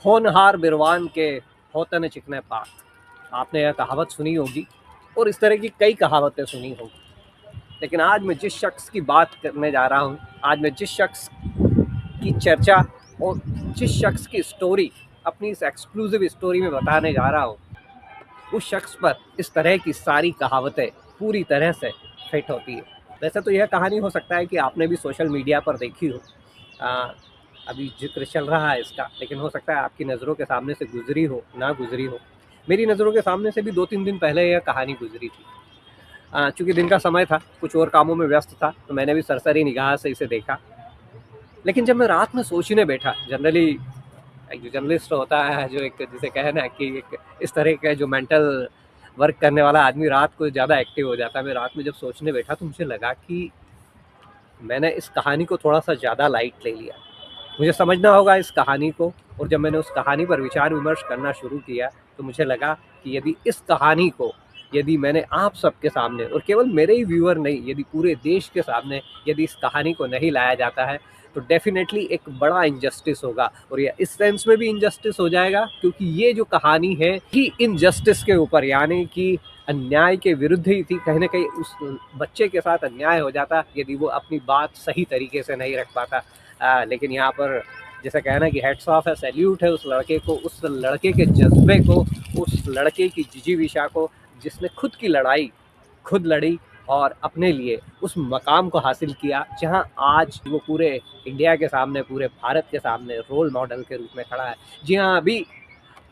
होनहार बिरवान के होते न चिकने पात। आपने यह कहावत सुनी होगी और इस तरह की कई कहावतें सुनी होगी। लेकिन आज मैं जिस शख्स की बात करने जा रहा हूँ, आज मैं जिस शख्स की चर्चा और जिस शख्स की स्टोरी अपनी इस एक्सक्लूसिव स्टोरी में बताने जा रहा हूँ, उस शख्स पर इस तरह की सारी कहावतें पूरी तरह से फिट होती है। वैसे तो यह कहानी हो सकता है कि आपने भी सोशल मीडिया पर देखी हो, अभी जिक्र चल रहा है इसका, लेकिन हो सकता है आपकी नज़रों के सामने से गुजरी हो, ना गुजरी हो। मेरी नज़रों के सामने से भी 2-3 दिन पहले यह कहानी गुजरी थी। चूँकि दिन का समय था, कुछ और कामों में व्यस्त था, तो मैंने भी सरसरी निगाह से इसे देखा। लेकिन जब मैं रात में सोचने बैठा, जनरली एक जो जर्नलिस्ट होता है, जो एक जिसे कहे ना कि एक इस तरह का जो मेंटल वर्क करने वाला आदमी रात को ज़्यादा एक्टिव हो जाता है। मैं रात में जब सोचने बैठा तो मुझे लगा कि मैंने इस कहानी को थोड़ा-सा ज़्यादा लाइट ले लिया। मुझे समझना होगा इस कहानी को, और जब मैंने उस कहानी पर विचार विमर्श करना शुरू किया तो मुझे लगा कि यदि इस कहानी को यदि मैंने आप सबके सामने, और केवल मेरे ही व्यूअर नहीं, यदि पूरे देश के सामने यदि इस कहानी को नहीं लाया जाता है तो डेफिनेटली एक बड़ा इनजस्टिस होगा। और ये इस सेंस में भी इनजस्टिस हो जाएगा क्योंकि ये जो कहानी है ही इनजस्टिस के ऊपर, यानी कि अन्याय के विरुद्ध ही थी। कहीं ना कहीं उस बच्चे के साथ अन्याय हो जाता यदि वो अपनी बात सही तरीके से नहीं रख पाता। लेकिन यहाँ पर जैसे कहना कि हेड्स ऑफ है, सैल्यूट है उस लड़के को, उस लड़के के जज्बे को, उस लड़के की जिजीविषा को, जिसने खुद की लड़ाई खुद लड़ी और अपने लिए उस मकाम को हासिल किया जहां आज वो पूरे इंडिया के सामने, पूरे भारत के सामने रोल मॉडल के रूप में खड़ा है। जी हाँ, अभी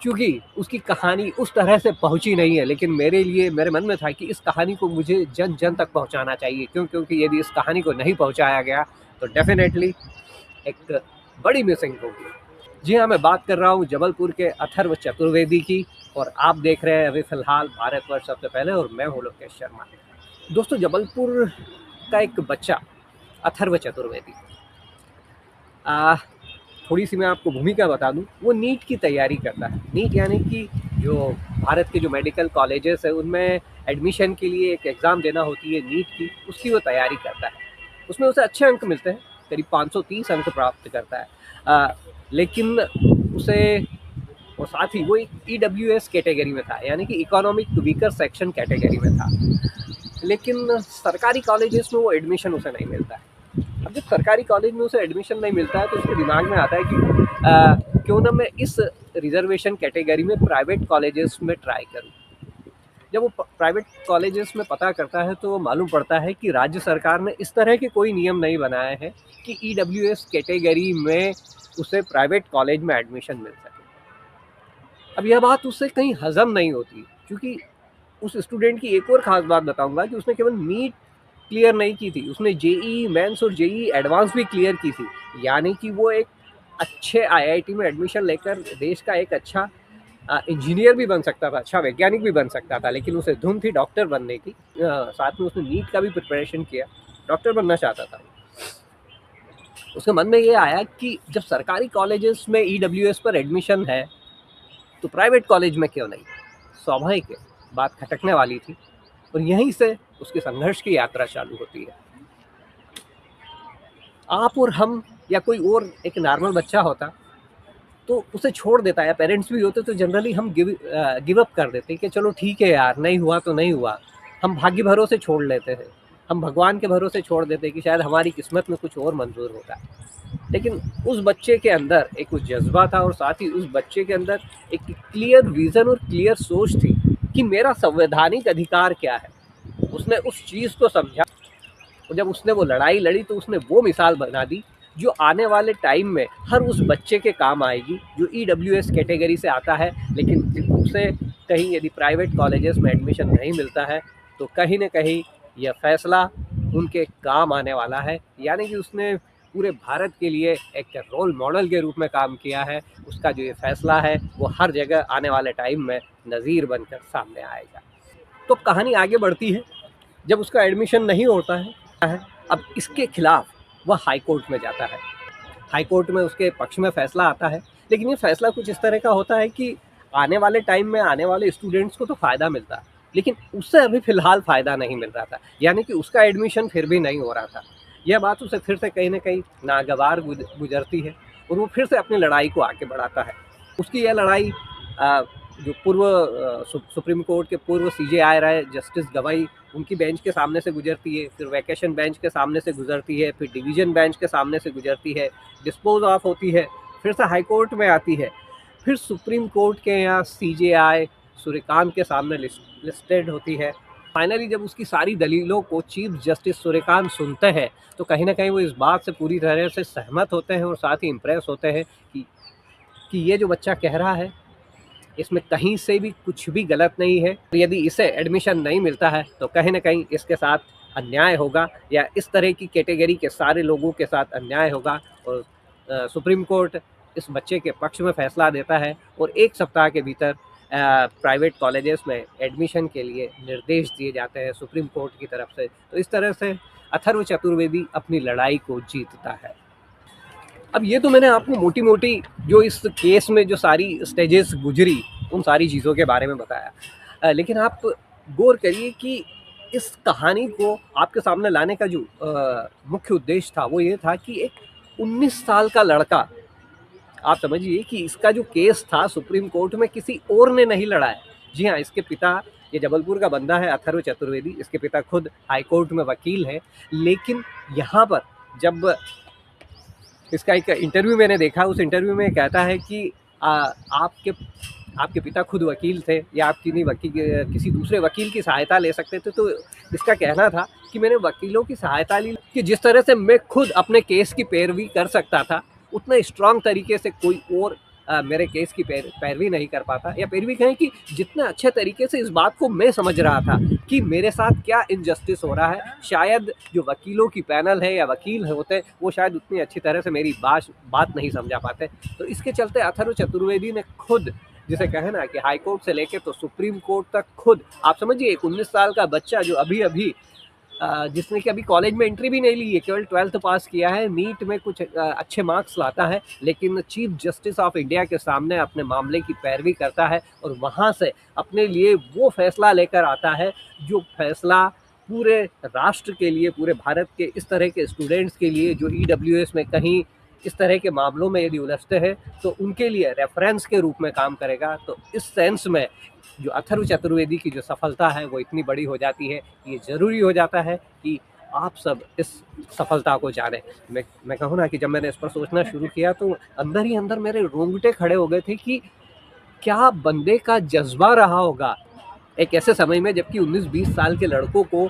चूँकि उसकी कहानी उस तरह से पहुंची नहीं है, लेकिन मेरे लिए, मेरे मन में था कि इस कहानी को मुझे जन जन तक पहुंचाना चाहिए। क्योंकि यदि इस कहानी को नहीं पहुंचाया गया तो डेफिनेटली एक बड़ी मिसिंग होगी। जी हाँ, मैं बात कर रहा हूँ जबलपुर के अथर्व चतुर्वेदी की, और आप देख रहे हैं अभी फ़िलहाल भारतवर्ष सबसे पहले, और मैं हूँ लोकेश शर्मा। दोस्तों, जबलपुर का एक बच्चा अथर्व चतुर्वेदी, थोड़ी सी मैं आपको भूमिका बता दूं, वो नीट की तैयारी करता है। नीट यानी कि जो भारत के जो मेडिकल कॉलेजेस है उनमें एडमिशन के लिए एक एग्ज़ाम देना होती है नीट की, उसकी वो तैयारी करता है। उसमें उसे अच्छे अंक मिलते हैं, करीब 530 अंक प्राप्त करता है। लेकिन उसे, और साथ ही वो एक EWS कैटेगरी में था, यानी कि इकोनॉमिक वीकर सेक्शन कैटेगरी में था। लेकिन सरकारी कॉलेजेस में वो एडमिशन उसे नहीं मिलता है। अब जब सरकारी कॉलेज में उसे एडमिशन नहीं मिलता है तो उसके दिमाग में आता है कि क्यों ना मैं इस रिजर्वेशन कैटेगरी में प्राइवेट कॉलेजेस में ट्राई करूं। जब वो प्राइवेट कॉलेजेस में पता करता है तो मालूम पड़ता है कि राज्य सरकार ने इस तरह के कोई नियम नहीं बनाए हैं कि EWS कैटेगरी में उसे प्राइवेट कॉलेज में एडमिशन मिल सके। अब यह बात उससे कहीं हजम नहीं होती, क्योंकि उस स्टूडेंट की एक और ख़ास बात बताऊंगा कि उसने केवल नीट क्लियर नहीं की थी, उसने JEE मेंस और JEE एडवांस भी क्लियर की थी। यानी कि वो एक अच्छे IIT में एडमिशन लेकर देश का एक अच्छा इंजीनियर भी बन सकता था, अच्छा वैज्ञानिक भी बन सकता था, लेकिन उसे धुन थी डॉक्टर बनने की। साथ में उसने नीट का भी प्रिपरेशन किया, डॉक्टर बनना चाहता था। उसके मन में ये आया कि जब सरकारी कॉलेजेस में EWS पर एडमिशन है तो प्राइवेट कॉलेज में क्यों नहीं। स्वाभाविक है, बात खटकने वाली थी, और यहीं से उसके संघर्ष की यात्रा चालू होती है। आप और हम या कोई और एक नॉर्मल बच्चा होता तो उसे छोड़ देता, या पेरेंट्स भी होते तो जनरली हम गिव अप कर देते कि चलो ठीक है यार, नहीं हुआ तो नहीं हुआ। हम भाग्य भरोसे छोड़ लेते हैं, हम भगवान के भरोसे छोड़ देते हैं कि शायद हमारी किस्मत में कुछ और मंजूर होगा। लेकिन उस बच्चे के अंदर एक कुछ जज्बा था, और साथ ही उस बच्चे के अंदर एक क्लियर विजन और क्लियर सोच थी कि मेरा संवैधानिक अधिकार क्या है। उसने उस चीज़ को समझा, और जब उसने वो लड़ाई लड़ी तो उसने वो मिसाल बना दी जो आने वाले टाइम में हर उस बच्चे के काम आएगी जो EWS कैटेगरी से आता है, लेकिन उसे कहीं यदि प्राइवेट कॉलेजेस में एडमिशन नहीं मिलता है तो कहीं ना कहीं यह फैसला उनके काम आने वाला है। यानी कि उसने पूरे भारत के लिए एक रोल मॉडल के रूप में काम किया है। उसका जो ये फैसला है वो हर जगह आने वाले टाइम में नज़ीर बनकर सामने आएगा। तो कहानी आगे बढ़ती है। जब उसका एडमिशन नहीं होता है, अब इसके खिलाफ वह हाई कोर्ट में जाता है। हाई कोर्ट में उसके पक्ष में फैसला आता है, लेकिन ये फैसला कुछ इस तरह का होता है कि आने वाले टाइम में आने वाले स्टूडेंट्स को तो फ़ायदा मिलता है, लेकिन उससे अभी फ़िलहाल फ़ायदा नहीं मिल रहा था। यानी कि उसका एडमिशन फिर भी नहीं हो रहा था। यह बात उसे फिर से कहीं ना कहीं नागवार गुजरती है, और वो फिर से अपनी लड़ाई को आगे बढ़ाता है। उसकी यह लड़ाई जो पूर्व सुप्रीम कोर्ट के पूर्व सीजेआई रहे जस्टिस गवाई, उनकी बेंच के सामने से गुजरती है, फिर वैकेशन बेंच के सामने से गुजरती है, फिर डिवीज़न बेंच के सामने से गुजरती है, डिस्पोज ऑफ होती है, फिर से हाई कोर्ट में आती है, फिर सुप्रीम कोर्ट के यहाँ सीजेआई सूर्यकांत के सामने लिस्टेड होती है। फाइनली जब उसकी सारी दलीलों को चीफ जस्टिस सूर्यकांत सुनते हैं तो कहीं ना कहीं वो इस बात से पूरी तरह से सहमत होते हैं और साथ ही इम्प्रेस होते हैं कि ये जो बच्चा कह रहा है इसमें कहीं से भी कुछ भी गलत नहीं है। यदि इसे एडमिशन नहीं मिलता है तो कहीं ना कहीं इसके साथ अन्याय होगा या इस तरह की कैटेगरी के सारे लोगों के साथ अन्याय होगा। और सुप्रीम कोर्ट इस बच्चे के पक्ष में फैसला देता है और 1 सप्ताह के भीतर प्राइवेट कॉलेजेस में एडमिशन के लिए निर्देश दिए जाते हैं सुप्रीम कोर्ट की तरफ से। तो इस तरह से अथर्व चतुर्वेदी अपनी लड़ाई को जीतता है। अब ये तो मैंने आपको मोटी मोटी जो इस केस में जो सारी स्टेजेस गुजरी उन सारी चीज़ों के बारे में बताया, लेकिन आप गौर करिए कि इस कहानी को आपके सामने लाने का जो मुख्य उद्देश्य था वो ये था कि एक 19 साल का लड़का, आप समझिए कि इसका जो केस था सुप्रीम कोर्ट में किसी और ने नहीं लड़ा है। जी हाँ, इसके पिता, ये जबलपुर का बंदा है अथर्व चतुर्वेदी, इसके पिता खुद हाई कोर्ट में वकील है। लेकिन यहाँ पर जब इसका एक इंटरव्यू मैंने देखा, उस इंटरव्यू में कहता है कि आपके पिता खुद वकील थे या आप किसी दूसरे वकील की सहायता ले सकते थे। तो इसका कहना था कि मैंने वकीलों की सहायता ली कि जिस तरह से मैं खुद अपने केस की पैरवी कर सकता था उतना स्ट्रांग तरीके से कोई और मेरे केस की पैरवी नहीं कर पाता, या पैरवी कहें कि जितने अच्छे तरीके से इस बात को मैं समझ रहा था कि मेरे साथ क्या इनजस्टिस हो रहा है, शायद जो वकीलों की पैनल है या वकील होते वो शायद उतनी अच्छी तरह से मेरी बात नहीं समझा पाते। तो इसके चलते अथर्व चतुर्वेदी ने खुद, जिसे कहे ना कि हाई कोर्ट से लेके तो सुप्रीम कोर्ट तक खुद, आप समझिए एक 19 साल का बच्चा जो अभी जिसने कि अभी कॉलेज में एंट्री भी नहीं ली है, केवल 12th पास किया है, नीट में कुछ अच्छे मार्क्स लाता है, लेकिन चीफ जस्टिस ऑफ इंडिया के सामने अपने मामले की पैरवी करता है और वहाँ से अपने लिए वो फैसला लेकर आता है जो फैसला पूरे राष्ट्र के लिए, पूरे भारत के इस तरह के स्टूडेंट्स के लिए जो EWS में कहीं इस तरह के मामलों में यदि उलझते हैं तो उनके लिए रेफरेंस के रूप में काम करेगा। तो इस सेंस में जो अथर्व चतुर्वेदी की जो सफलता है वो इतनी बड़ी हो जाती है, ये ज़रूरी हो जाता है कि आप सब इस सफलता को जानें। मैं कहूँ ना कि जब मैंने इस पर सोचना शुरू किया तो अंदर ही अंदर मेरे रोंगटे खड़े हो गए थे कि क्या बंदे का जज्बा रहा होगा एक ऐसे समय में जबकि 19-20 साल के लड़कों को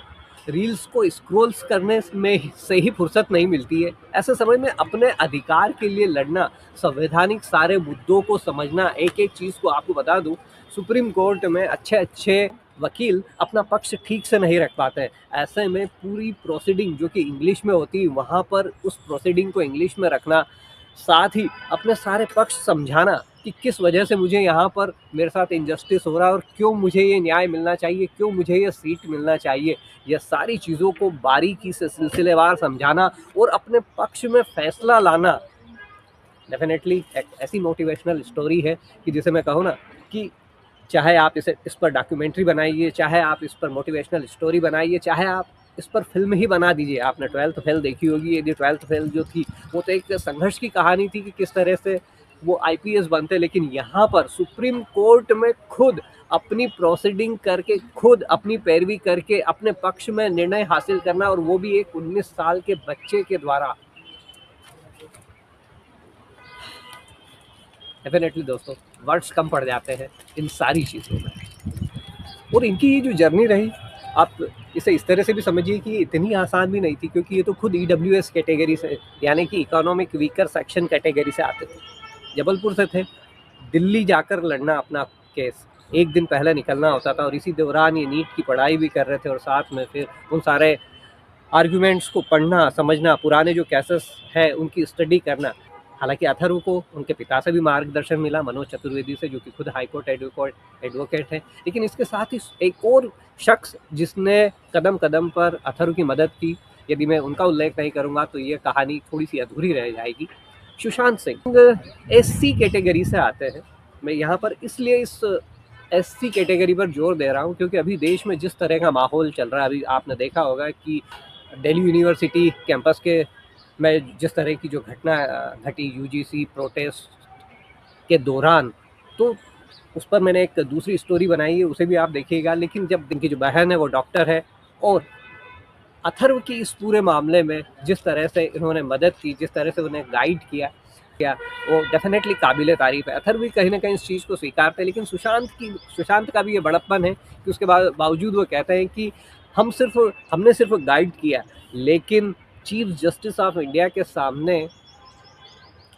रील्स को स्क्रॉल्स करने में से ही फुर्सत नहीं मिलती है। ऐसे समय में अपने अधिकार के लिए लड़ना, संवैधानिक सारे मुद्दों को समझना, एक एक चीज़ को आपको बता दूं, सुप्रीम कोर्ट में अच्छे अच्छे वकील अपना पक्ष ठीक से नहीं रख पाते हैं। ऐसे में पूरी प्रोसीडिंग जो कि इंग्लिश में होती है वहाँ पर उस प्रोसीडिंग को इंग्लिश में रखना, साथ ही अपने सारे पक्ष समझाना कि किस वजह से मुझे यहाँ पर मेरे साथ इनजस्टिस हो रहा है और क्यों मुझे ये न्याय मिलना चाहिए, क्यों मुझे ये सीट मिलना चाहिए, यह सारी चीज़ों को बारीकी से सिलसिलेवार समझाना और अपने पक्ष में फैसला लाना डेफिनेटली एक ऐसी मोटिवेशनल स्टोरी है कि जिसे मैं कहूँ ना कि चाहे आप इस पर डॉक्यूमेंट्री बनाइए, चाहे आप इस पर मोटिवेशनल स्टोरी बनाइए, चाहे आप इस पर फिल्म ही बना दीजिए। आपने 12th फेल देखी होगी, यदि 12th फेल जो थी वो तो एक संघर्ष की कहानी थी कि किस तरह से वो IPS बनते, लेकिन यहाँ पर सुप्रीम कोर्ट में खुद अपनी प्रोसीडिंग करके, खुद अपनी पैरवी करके अपने पक्ष में निर्णय हासिल करना, और वो भी एक 19 साल के बच्चे के द्वारा। डेफिनेटली दोस्तों वर्ड्स कम पड़ जाते हैं इन सारी चीज़ों में। और इनकी ये जो जर्नी रही, आप इसे इस तरह से भी समझिए कि इतनी आसान भी नहीं थी, क्योंकि ये तो खुद EWS कैटेगरी से, यानी कि इकोनॉमिक वीकर सेक्शन कैटेगरी से आते थे, जबलपुर से थे। दिल्ली जाकर लड़ना अपना केस, एक दिन पहले निकलना होता था और इसी दौरान ये नीट की पढ़ाई भी कर रहे थे और साथ में फिर उन सारे आर्ग्यूमेंट्स को पढ़ना, समझना, पुराने जो केसेस हैं उनकी स्टडी करना। हालांकि अथर्व को उनके पिता से भी मार्गदर्शन मिला, मनोज चतुर्वेदी से, जो कि खुद हाई कोर्ट एडवोकेट है। लेकिन इसके साथ ही एक और शख्स जिसने कदम कदम पर अथर्व की मदद की, यदि मैं उनका उल्लेख नहीं करूँगा तो ये कहानी थोड़ी सी अधूरी रह जाएगी। सुशांत सिंह SC कैटेगरी से आते हैं। मैं यहाँ पर इसलिए इस SC कैटेगरी पर जोर दे रहा हूँ क्योंकि अभी देश में जिस तरह का माहौल चल रहा है, अभी आपने देखा होगा कि दिल्ली यूनिवर्सिटी कैंपस के में जिस तरह की जो घटना घटी, UGC प्रोटेस्ट के दौरान, तो उस पर मैंने एक दूसरी स्टोरी बनाई है, उसे भी आप देखिएगा। लेकिन जब इनकी जो बहन है वो डॉक्टर है, और अथर्व की इस पूरे मामले में जिस तरह से इन्होंने मदद की, जिस तरह से उन्हें गाइड किया, वो डेफिनेटली काबिल तारीफ़ है। अथर्व भी कहीं न कहीं इस चीज़ को स्वीकारते हैं, लेकिन सुशांत का भी ये बड़प्पन है कि उसके बावजूद वो कहते हैं कि हमने सिर्फ गाइड किया, लेकिन चीफ जस्टिस ऑफ इंडिया के सामने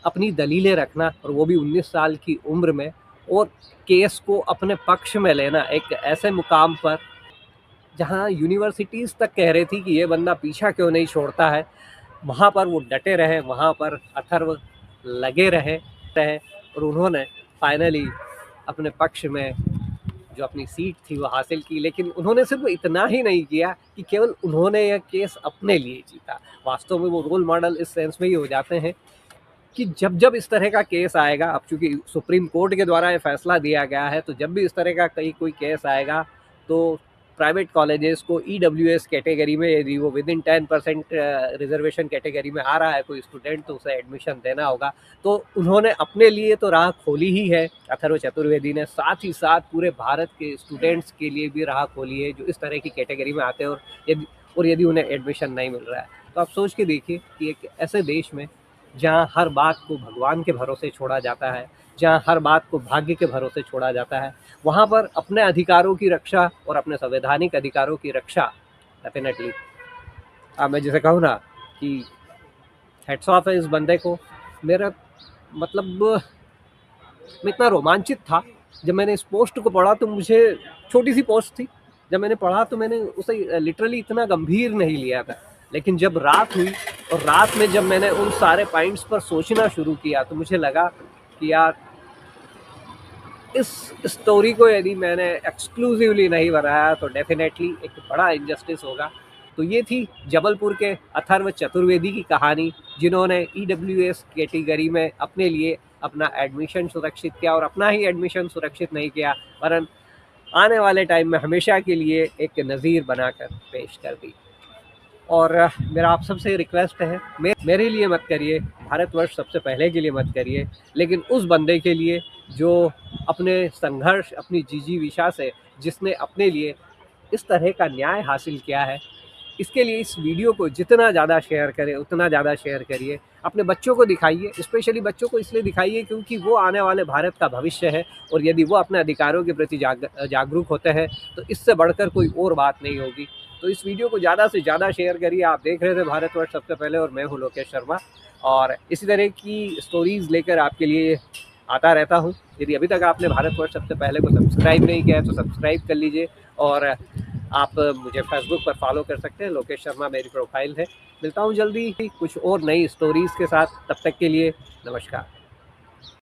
अपनी दलीलें रखना, और वो भी 19 साल की उम्र में, और केस को अपने पक्ष में लेना एक ऐसे मुकाम पर जहाँ यूनिवर्सिटीज़ तक कह रही थी कि ये बंदा पीछा क्यों नहीं छोड़ता है, वहाँ पर वो डटे रहे, वहाँ पर अथर्व लगे रहे, और उन्होंने फाइनली अपने पक्ष में जो अपनी सीट थी वो हासिल की। लेकिन उन्होंने सिर्फ इतना ही नहीं किया कि केवल उन्होंने यह केस अपने लिए जीता, वास्तव में वो रोल मॉडल इस सेंस में ही हो जाते हैं कि जब जब इस तरह का केस आएगा, अब चूंकि सुप्रीम कोर्ट के द्वारा ये फैसला दिया गया है, तो जब भी इस तरह का कोई केस आएगा, तो प्राइवेट कॉलेजेस को EWS कैटेगरी में, यदि वो विद इन 10% रिजर्वेशन कैटेगरी में आ रहा है कोई स्टूडेंट, तो उसे एडमिशन देना होगा। तो उन्होंने अपने लिए तो राह खोली ही है अथर्व चतुर्वेदी ने, साथ ही साथ पूरे भारत के स्टूडेंट्स के लिए भी राह खोली है जो इस तरह की कैटेगरी में आते हैं, और यदि उन्हें एडमिशन नहीं मिल रहा है। तो आप सोच के देखिए कि एक ऐसे देश में जहाँ हर बात को भगवान के भरोसे छोड़ा जाता है, जहाँ हर बात को भाग्य के भरोसे छोड़ा जाता है, वहाँ पर अपने अधिकारों की रक्षा और अपने संवैधानिक अधिकारों की रक्षा डेफिनेटली, मैं जैसे कहूँ ना कि हेड्स ऑफ है इस बंदे को। मेरा मतलब, मैं इतना रोमांचित था जब मैंने इस पोस्ट को पढ़ा, तो मुझे, छोटी सी पोस्ट थी, जब मैंने पढ़ा तो मैंने उसे लिटरली इतना गंभीर नहीं लिया था। लेकिन जब रात हुई, और रात में जब मैंने उन सारे पॉइंट्स पर सोचना शुरू किया, तो मुझे लगा कि यार, इस स्टोरी को यदि मैंने एक्सक्लूसिवली नहीं बनाया तो डेफिनेटली एक बड़ा इनजस्टिस होगा। तो ये थी जबलपुर के अथर्व चतुर्वेदी की कहानी, जिन्होंने EWS कैटेगरी में अपने लिए अपना एडमिशन सुरक्षित किया, और अपना ही एडमिशन सुरक्षित नहीं किया, वरन आने वाले टाइम में हमेशा के लिए एक नज़ीर बनाकर पेश कर दी। और मेरा आप सबसे रिक्वेस्ट है, मेरे लिए मत करिए, भारतवर्ष सबसे पहले के लिए मत करिए, लेकिन उस बंदे के लिए जो अपने संघर्ष, अपनी जिजीविषा से, जिसने अपने लिए इस तरह का न्याय हासिल किया है, इसके लिए इस वीडियो को जितना ज़्यादा शेयर करें उतना ज़्यादा शेयर करिए। अपने बच्चों को दिखाइए, स्पेशली बच्चों को इसलिए दिखाइए क्योंकि वो आने वाले भारत का भविष्य है, और यदि वो अपने अधिकारों के प्रति जागरूक होते हैं तो इससे बढ़कर कोई और बात नहीं होगी। तो इस वीडियो को ज़्यादा से ज़्यादा शेयर करिए। आप देख रहे थे भारतवर्ष सबसे पहले, और मैं हूँ लोकेश शर्मा, और इसी तरह की स्टोरीज़ लेकर आपके लिए आता रहता हूँ। यदि अभी तक आपने भारतवर्ष सबसे पहले को सब्सक्राइब नहीं किया है तो सब्सक्राइब कर लीजिए, और आप मुझे फेसबुक पर फॉलो कर सकते हैं, लोकेश शर्मा मेरी प्रोफाइल है। मिलता हूँ जल्दी ही कुछ और नई स्टोरीज़ के साथ, तब तक के लिए नमस्कार।